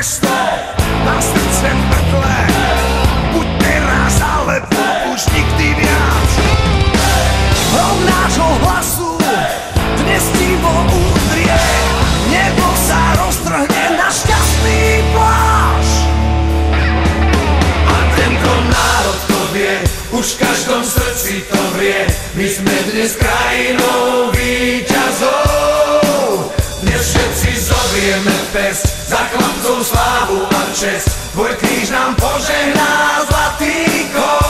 miesto na srdce mŕtve. Buď teraz alebo už nikdy viac. Hrom nášho hlasu dnes tivo udrie, nebo sa roztrhne na šťastný pláž. A tento národ to vie, už v každom srdci to vrie, my sme dnes krajinou víťazov. Dnes všetci zobrieme pest za chlapcov slávu a čest, tvoj kríž nám požehná zlatý kód.